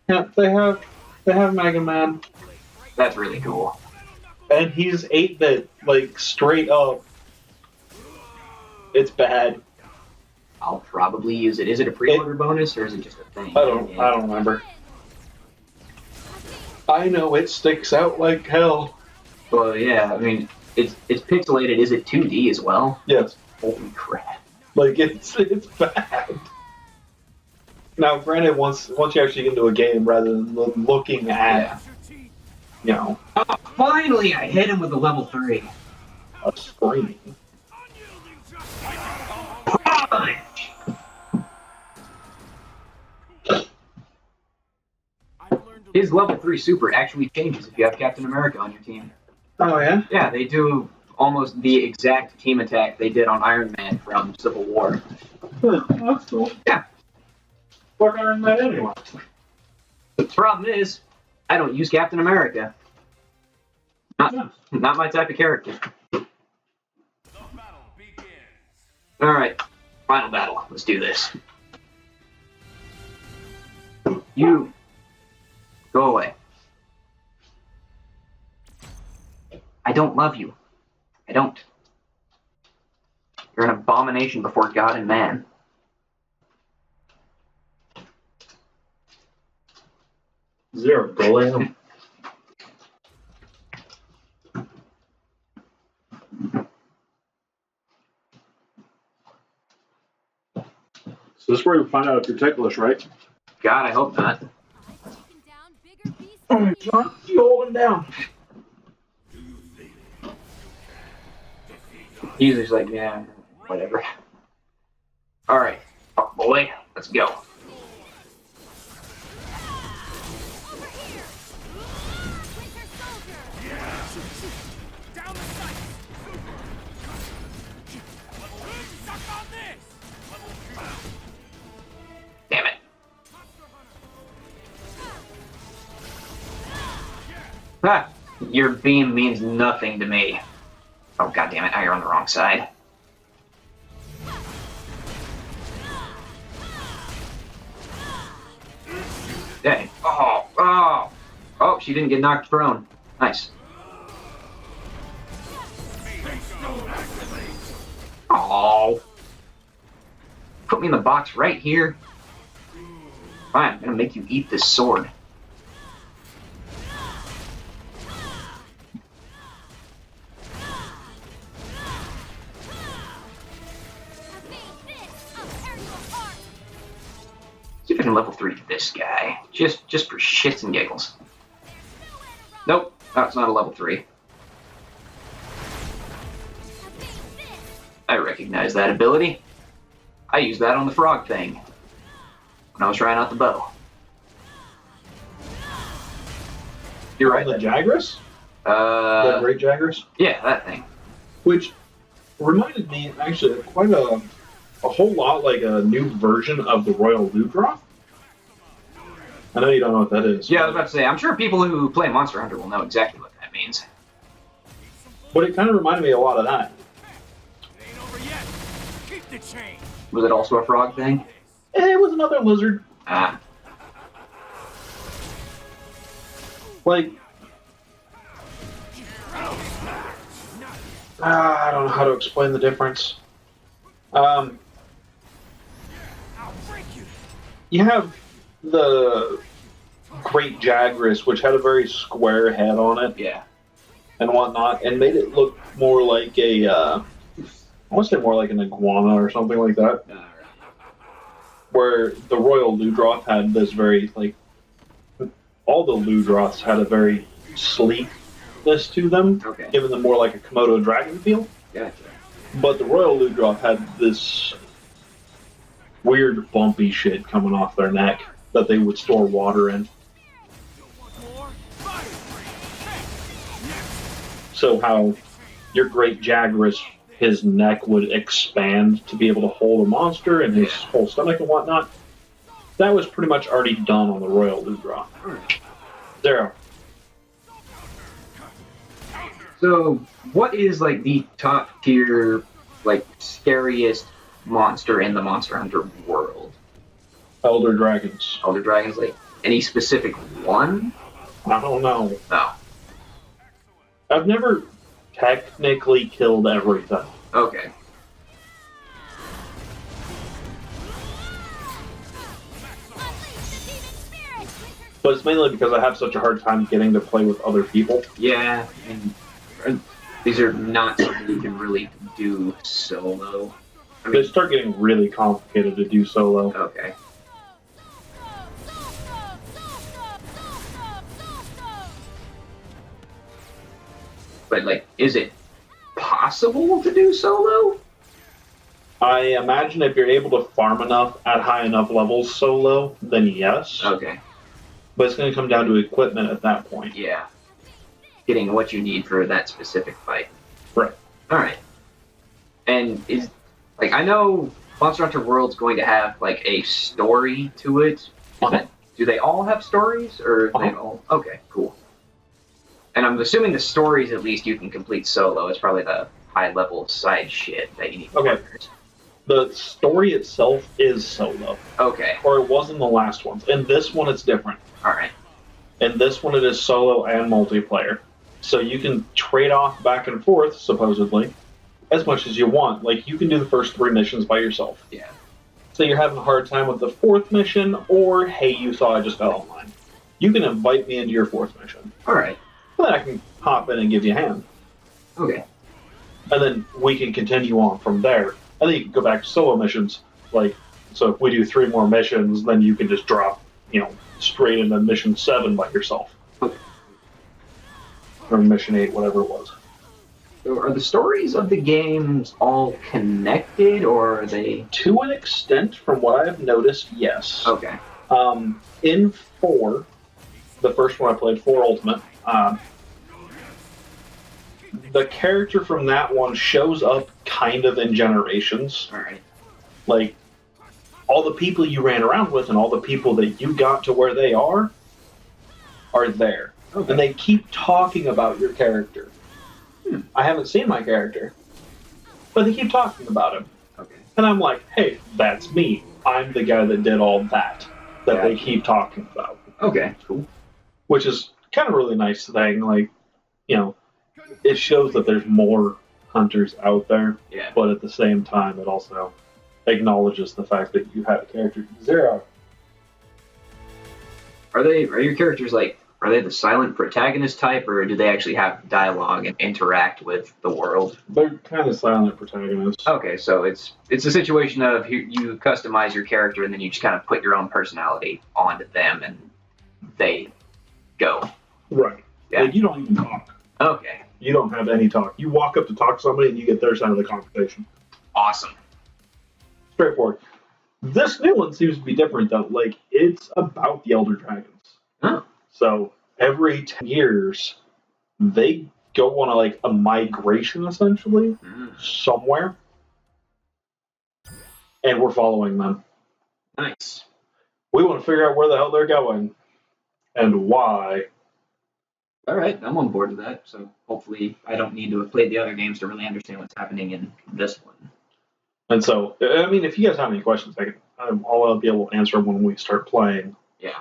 Yeah, they have Mega Man. That's really cool. And he's 8-bit, like, straight up. It's bad. I'll probably use it. Is it a pre-order bonus or is it just a thing? I don't remember. I know it sticks out like hell. Well, yeah, I mean, it's pixelated. Is it 2D as well? Yes. Holy crap. Like, it's bad. Now, granted, once you actually get into a game, rather than looking at, Oh, finally, I hit him with a level 3. a screen. His level 3 super actually changes if you have Captain America on your team. Oh, yeah? Yeah, they do almost the exact team attack they did on Iron Man from Civil War. Huh, that's cool. Yeah. Where Iron Man anyway? The problem is, I don't use Captain America. Not my type of character. Alright, final battle. Let's do this. You go away. I don't love you. I don't. You're an abomination before God and man. Zero golem. So this is where we find out if you're ticklish, right? God, I hope not. Alright, John, you hold him down. He's just like, yeah, whatever. Alright, boy, let's go. Damn it. Ah, your beam means nothing to me. Oh, god damn it, now you're on the wrong side. Dang. Oh, she didn't get knocked prone. Nice. Oh. Put me in the box right here. Fine, I'm gonna make you eat this sword. can level 3 this guy. Just for shits and giggles. Nope, that's not a level 3. I recognize that ability. I used that on the frog thing when I was trying out the bow. You're right. The Jagras? The Great Jagras? Yeah, that thing. Which reminded me, actually, quite a whole lot like a new version of the Royal Ludroth. I know you don't know what that is. Yeah, I was about to say, I'm sure people who play Monster Hunter will know exactly what that means. But it kind of reminded me a lot of that. It ain't over yet. Keep the chain. Was it also a frog thing? It was another lizard. Ah. Like, I don't know how to explain the difference. I'll break you. You have the Great Jagras, which had a very square head on it Yeah. and whatnot, and made it look more like a, I want to say more like an iguana or something like that. Alright. Where the Royal Ludroth had this very, like, all the Ludroths had a very sleekness to them, Okay. giving them more like a Komodo dragon feel. Gotcha. But the Royal Ludroth had this weird bumpy shit coming off their neck that they would store water in. More fire. So how your Great Jagras, his neck would expand to be able to hold a monster and his whole stomach and whatnot. That was pretty much already done on the Royal Ludroth. Alright. Zero. So, what is like the top tier, like scariest monster in the Monster Hunter world? Elder Dragons. Elder Dragons, like any specific one? I don't know. No. I've never technically killed everything. Okay. But it's mainly because I have such a hard time getting to play with other people. Yeah, and these are not something you can really do solo. I They mean, start getting really complicated to do solo. okay. But like, is it possible to do solo? I imagine if you're able to farm enough at high enough levels solo, then yes. Okay. But it's going to come down to equipment at that point. Yeah. Getting what you need for that specific fight. Right. Alright. And is, like, I know Monster Hunter World's going to have, like, a story to it. Do they all have stories, or they all? Okay, cool. And I'm assuming the stories, at least, you can complete solo. It's probably the high-level side shit that you need partners. The story itself is solo. Okay. Or it was in the last ones. In this one, it's different. Alright. In this one, it is solo and multiplayer. So you can trade off back and forth, supposedly, as much as you want. Like, you can do the first 3 missions by yourself. Yeah. So you're having a hard time with the 4th mission, or, hey, you saw I just got online. You can invite me into your 4th mission. Alright. Then I can hop in and give you a hand. Okay. And then we can continue on from there. And then you can go back to solo missions. Like, so if we do 3 more missions, then you can just drop, straight into mission 7 by yourself. Okay. Or mission 8, whatever it was. So are the stories of the games all connected, or are they... To an extent, from what I have noticed, yes. Okay. In 4, the first one I played, 4 Ultimate, the character from that one shows up kind of in Generations. Alright. Like, all the people you ran around with and all the people that you got to where they are there. Okay. And they keep talking about your character. I haven't seen my character, but they keep talking about him. Okay. And I'm like, hey, that's me. I'm the guy that did all that they Gotcha. keep talking about. Okay, cool. Which is kind of a really nice thing. Like, it shows that there's more hunters out there, Yeah. but at the same time, it also acknowledges the fact that you had a character. Zero. Are your characters, like, Are they the silent protagonist type, or do they actually have dialogue and interact with the world? They're kind of silent protagonists. Okay, so it's a situation of you customize your character and then you just kind of put your own personality onto them and they go. Right. Yeah. Like, you don't even talk. Okay. You don't have any talk. You walk up to talk to somebody and you get their side of the conversation. Awesome. Straightforward. This new one seems to be different, though. Like, it's about the Elder Dragons. Oh. So, every 10 years, they go on a migration, essentially, somewhere. And we're following them. Nice. We want to figure out where the hell they're going. And why. All right, I'm on board with that. So hopefully I don't need to have played the other games to really understand what's happening in this one. And so, I mean, if you guys have any questions, I'll be able to answer them when we start playing. Yeah.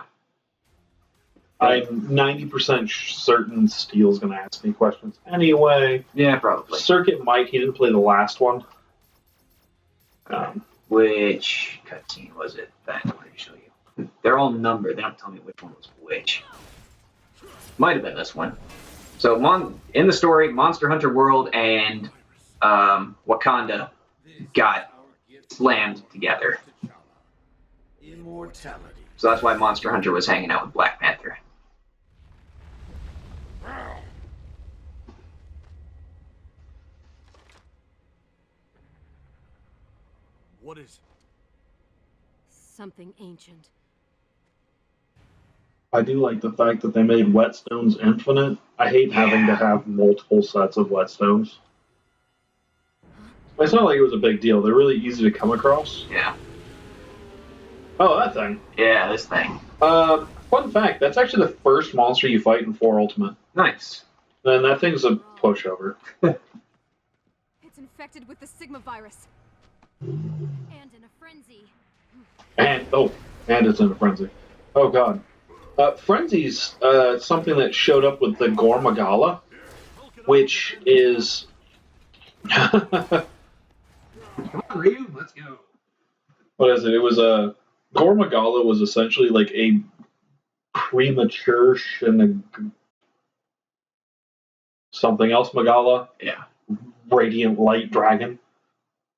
I'm 90% certain Steele's going to ask me questions anyway. Yeah, probably. Circuit might. He didn't play the last one. Which cutscene was it? That I wanted to show you. They're all numbered. They don't tell me which one was which. Might have been this one. So in the story, Monster Hunter World and Wakanda got slammed together. Immortality. So that's why Monster Hunter was hanging out with Black Panther. What is it? Something ancient. I do like the fact that they made whetstones infinite. I hate having to have multiple sets of whetstones. It's not like it was a big deal. They're really easy to come across. Yeah. Oh, that thing. Yeah, this thing. Fun fact, that's actually the first monster you fight in 4 Ultimate. Nice. And that thing's a pushover. It's infected with the Sigma virus. And in a frenzy. And it's in a frenzy. Oh god. Frenzy's something that showed up with the Gore Magala, which is Come on, Ryu, let's go. what is it? It was a Gore Magala was essentially like a premature something else Magala. Yeah. Radiant light dragon.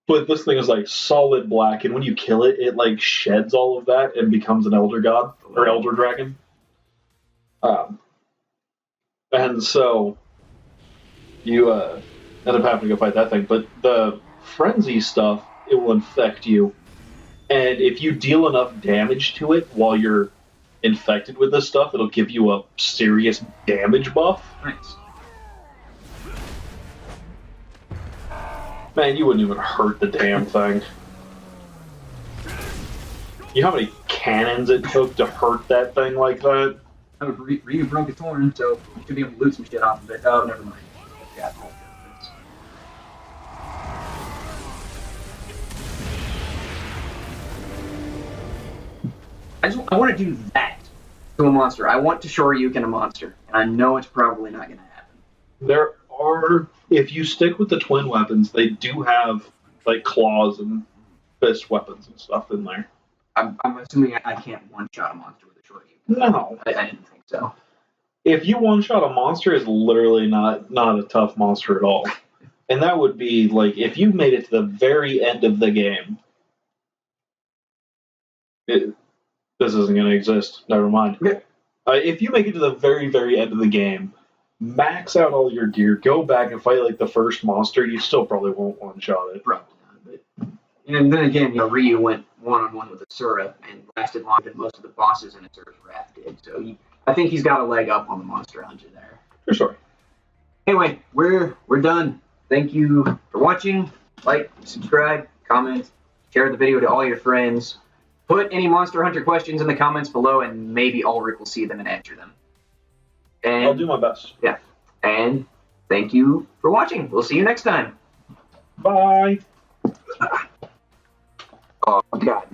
But this thing is like solid black, and when you kill it, it like sheds all of that and becomes an elder god or elder dragon. And so you end up having to go fight that thing. But the frenzy stuff, it will infect you, and if you deal enough damage to it while you're infected with this stuff, it'll give you a serious damage buff. Nice. Man, you wouldn't even hurt the damn thing. You know how many cannons it took to hurt that thing like that? Oh, Ryu broke his horn, so you should be able to loot some shit off of it. Oh, never mind. Yeah, I want to do that to a monster. I want to Shoryuken a monster, and I know it's probably not going to happen. There are, if you stick with the twin weapons, they do have like claws and fist weapons and stuff in there. I'm assuming I can't one-shot a monster with a Shoryuken. No. I didn't think so. If you one-shot a monster, it's literally not a tough monster at all. And that would be like if you made it to the very end of the game. This isn't going to exist. Never mind. Okay. If you make it to the very, very end of the game, max out all your gear, go back and fight like the first monster, you still probably won't one-shot it. Probably not. But, and then again, Ryu went one-on-one with Asura and lasted longer than most of the bosses in Asura's Wrath did. So I think he's got a leg up on the Monster Hunter there. For sure. Anyway, we're done. Thank you for watching. Like, subscribe, comment, share the video to all your friends. Put any Monster Hunter questions in the comments below, and maybe Alryk will see them and answer them. And, I'll do my best. Yeah. And thank you for watching. We'll see you next time. Bye. Oh, God.